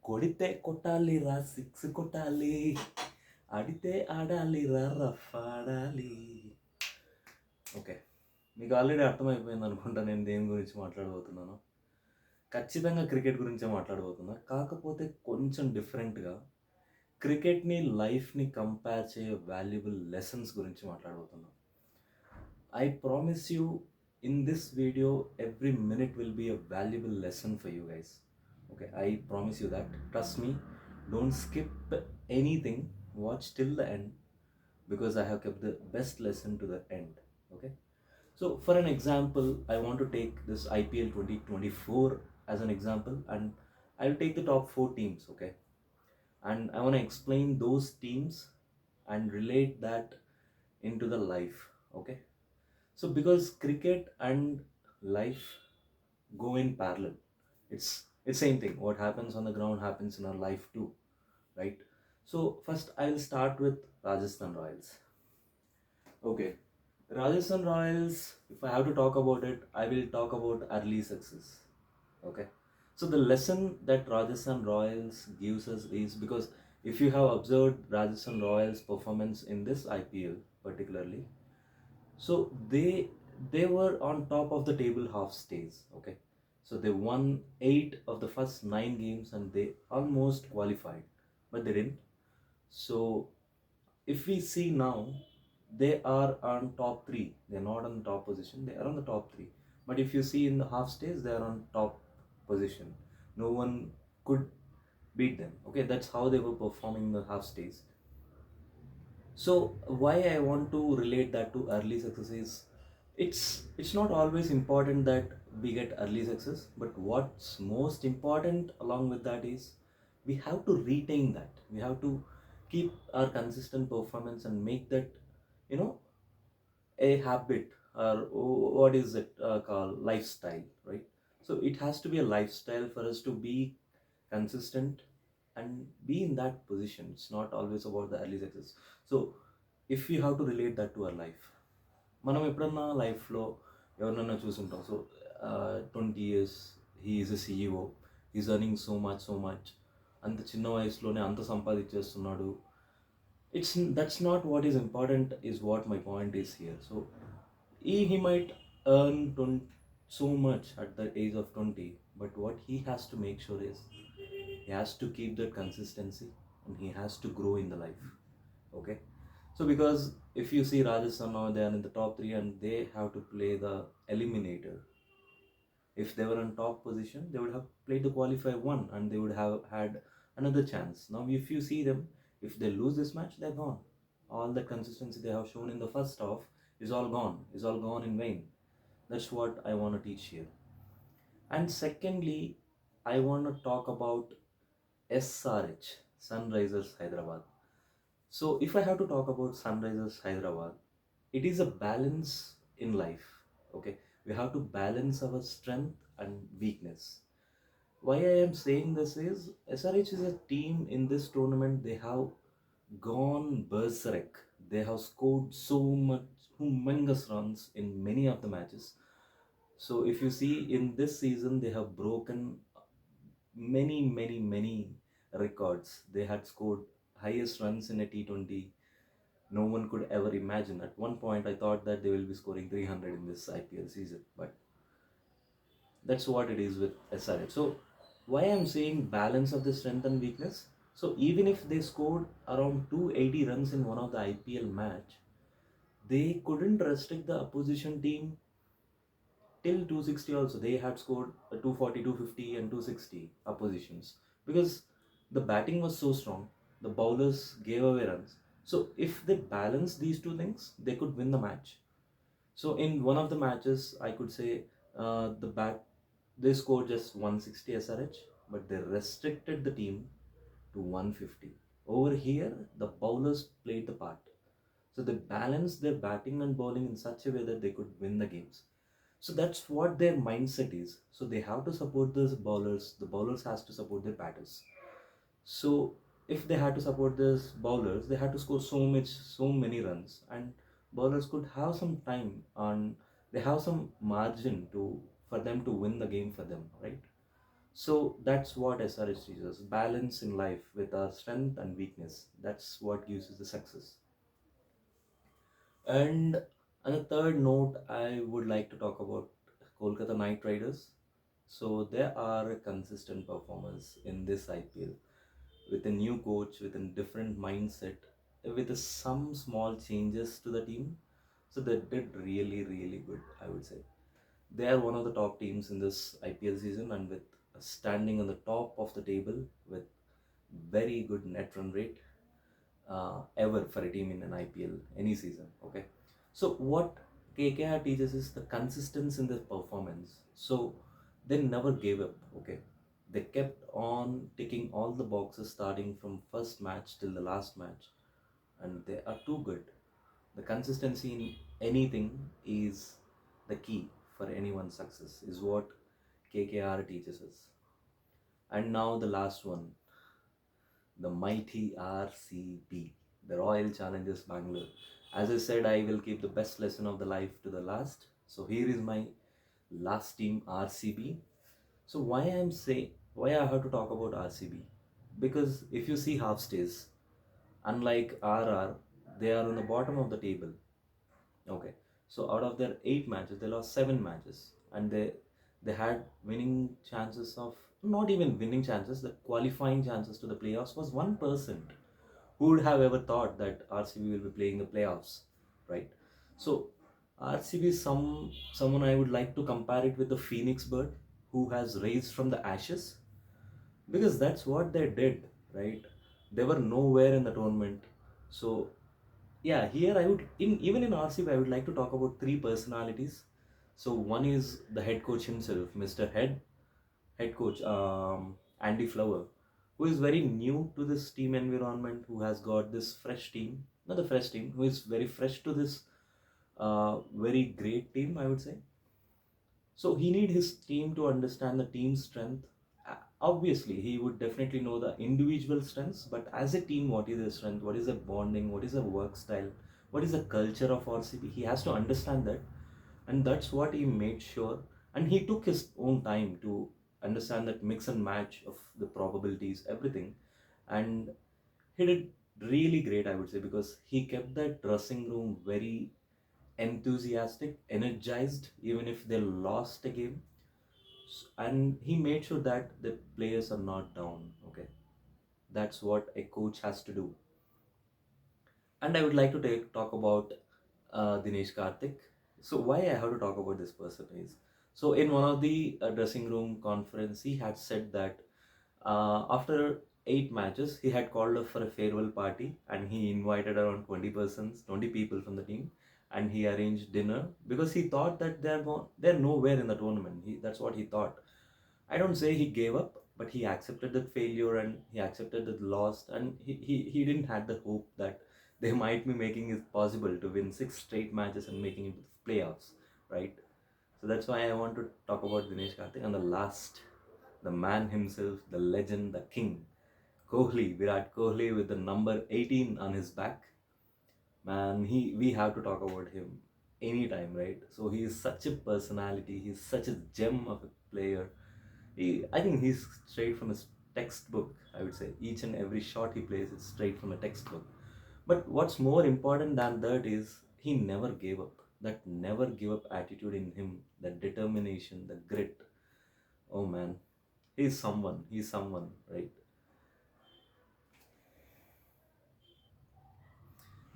కొడితే కొట్టాలి రా సిక్స్ కొట్టాలి, ఆడితే ఆడాలి రా రఫ్ ఆడాలి. ఓకే, మీకు ఆల్రెడీ అర్థమైపోయింది అనుకుంటా నేను దేని గురించి మాట్లాడబోతున్నాను. ఖచ్చితంగా క్రికెట్ గురించే మాట్లాడబోతున్నా, కాకపోతే కొంచెం డిఫరెంట్గా క్రికెట్ని లైఫ్ని కంపేర్ చేయే వాల్యుబుల్ లెసన్స్ గురించి మాట్లాడబోతున్నాను. I promise you, in this video every minute will be a valuable lesson for you guys. Okay, I promise you that. Trust me, don't skip anything. Watch till the end because I have kept the best lesson to the end. Okay, so for an example, I want to take this IPL 2024 as an example, and I will take the top 4 teams. Okay, and I want to explain those teams and relate that into the life. Okay, so because cricket and life go in parallel, it's same thing. What happens on the ground happens in our life too, right? So first I will start with Rajasthan Royals. Okay, Rajasthan Royals, if I have to talk about it, I will talk about early success. Okay, so the lesson that Rajasthan Royals gives us is, because if you have observed Rajasthan Royals performance in this IPL particularly, so they were on top of the table half stays. Okay, so they won 8 of the first 9 games and they almost qualified, but they didn't. So if we see now, they are on top 3. They're not on the top position, they are on the top 3. But if you see in the half stays, they are on top position. No one could beat them. Okay, that's how they were performing in the half stays. So why I want to relate that to early success is, it's not always important that we get early success, but what's most important along with that is we have to retain that. We have to keep our consistent performance and make that, you know, a habit, or what is it called, lifestyle, right? So it has to be a lifestyle for us to be consistent and be in that position. It's not always about the early success. So if you have to relate that to our life, మనం ఎప్పుడన్నా లైఫ్లో ఎవరినన్నా చూసుంటాం. So 20 years he is a CEO, is earning so much, అంత చిన్న వయసులోనే అంత సంపాదించేస్తున్నాడు. That's not what is important, is what my point is here. So he might earn so much at the age of 20, but what he has to make sure is he has to keep that consistency and he has to grow in the life. Okay, so because if you see Rajasthan now, they are in the top 3 and they have to play the eliminator. If they were on top position, they would have played the qualifier 1 and they would have had another chance. Now if you see them, if they lose this match, they're gone. All the consistency they have shown in the first half is all gone in vain. That's what I want to teach here. And secondly, I want to talk about SRH, Sunrisers Hyderabad. So if I have to talk about Sunrisers Hyderabad, it is a balance in life. Okay, we have to balance our strength and weakness. Why I am saying this is, SRH is a team in this tournament. They have gone berserk. They have scored so much humongous runs in many of the matches. So if you see in this season, they have broken many records. They had scored highest runs in a T20 no one could ever imagine. At one point I thought that they will be scoring 300 in this IPL season, but that's what it is with SRH. So why I'm saying balance of the strength and weakness, so even if they scored around 280 runs in one of the IPL match, they couldn't restrict the opposition team till 260 also. They had scored 240, 250 and 260 oppositions, because the batting was so strong, the bowlers gave away runs. So if they balance these two things, they could win the match. So in one of the matches, I could say they scored just 160 SRH, but they restricted the team to 150. Over here, the bowlers played the part. So they balanced their batting and bowling in such a way that they could win the games. So that's what their mindset is. So they have to support the bowlers has to support their batters. So if they had to support these bowlers, they had to score so many runs, and bowlers could have some time and they have some margin to for them to win the game for them, right? So that's what SRH teaches: balance in life with our strength and weakness. That's what gives us the success. And on a third note, I would like to talk about Kolkata Knight Riders. So they are a consistent performers in this IPL with a new coach, with a different mindset, with some small changes to the team. So they did really, really good, I would say. They are one of the top teams in this IPL season, and with standing on the top of the table with very good net run rate ever for a team in an IPL any season. Okay, so what KKR teaches is the consistency in their performance. So they never gave up. Okay, they kept on ticking all the boxes starting from first match till the last match, and they are too good. The consistency in anything is the key for anyone's success, is what KKR teaches us. And now the last one, the mighty RCB, the Royal Challengers Bangalore. As I said, I will keep the best lesson of the life to the last. So here is my last team, RCB. So why I have to talk about RCB? Because if you see half stays, unlike RR, they are on the bottom of the table. Okay, so out of their 8 matches, they lost 7 matches, and they had winning chances of, not even winning chances, the qualifying chances to the playoffs was 1%. Who would have ever thought that RCB will be playing the playoffs, right? So RCB is someone I would like to compare it with the Phoenix bird who has raised from the ashes, because that's what they did, right? They were nowhere in the tournament. So yeah, here I would, in even in RCB, I would like to talk about three personalities. So one is the head coach himself, Mr. Head coach Andy Flower, who is very new to this team environment, who has got this fresh team, not the fresh team, who is very fresh to this very great team, I would say. So he need his team to understand the team's strength. Obviously, he would definitely know the individual strengths, but as a team, what is the strength? What is the bonding? What is the work style? What is the culture of RCB? He has to understand that, and that's what he made sure. And he took his own time to understand that mix and match of the probabilities, everything, and he did really great, I would say, because he kept that dressing room very enthusiastic, energized, even if they lost a game. And he made sure that the players are not down. Okay, that's what a coach has to do. And I would like to talk about Dinesh Karthik. So why I have to talk about this person is, so in one of the dressing room conference, he had said that after 8 matches, he had called up for a farewell party, and he invited around 20 persons, 20 people from the team, and he arranged dinner because he thought that they're nowhere in the tournament. That's what he thought. I don't say he gave up, but he accepted that failure, and he accepted that loss, and he didn't have the hope that they might be making it possible to win 6 straight matches and making it to the playoffs, right? So that's why I want to talk about Dinesh Karthik. And the last, the man himself, the legend, the king, Kohli, Virat Kohli, with the number 18 on his back. Man, we have to talk about him anytime, right? So he is such a personality. He's such a gem of a player. I think he's straight from his textbook, I would say. Each and every shot he plays is straight from a textbook. But what's more important than that is he never gave up. That never give up attitude in him, that determination, the grit. Oh man, he's someone. He's someone, right?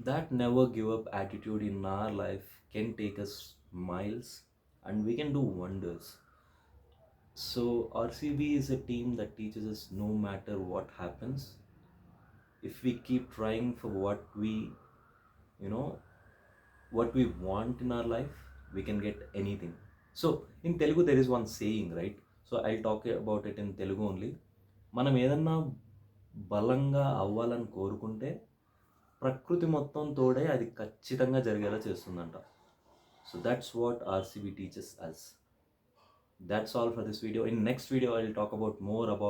That never give up attitude in our life can take us miles, and we can do wonders. So RCB is a team that teaches us no matter what happens, if we keep trying for you know what we want in our life, we can get anything. So in Telugu there is one saying, right? So I'll talk about it in Telugu only. మనం ఏదన్నా బలంగా అవ్వాలని కోరుకుంటే ప్రకృతి మొత్తం తోడే అది ఖచ్చితంగా జరిగేలా చేస్తుందంట. So that's what RCB teaches us. That's all for this video. In next video I'll talk about more about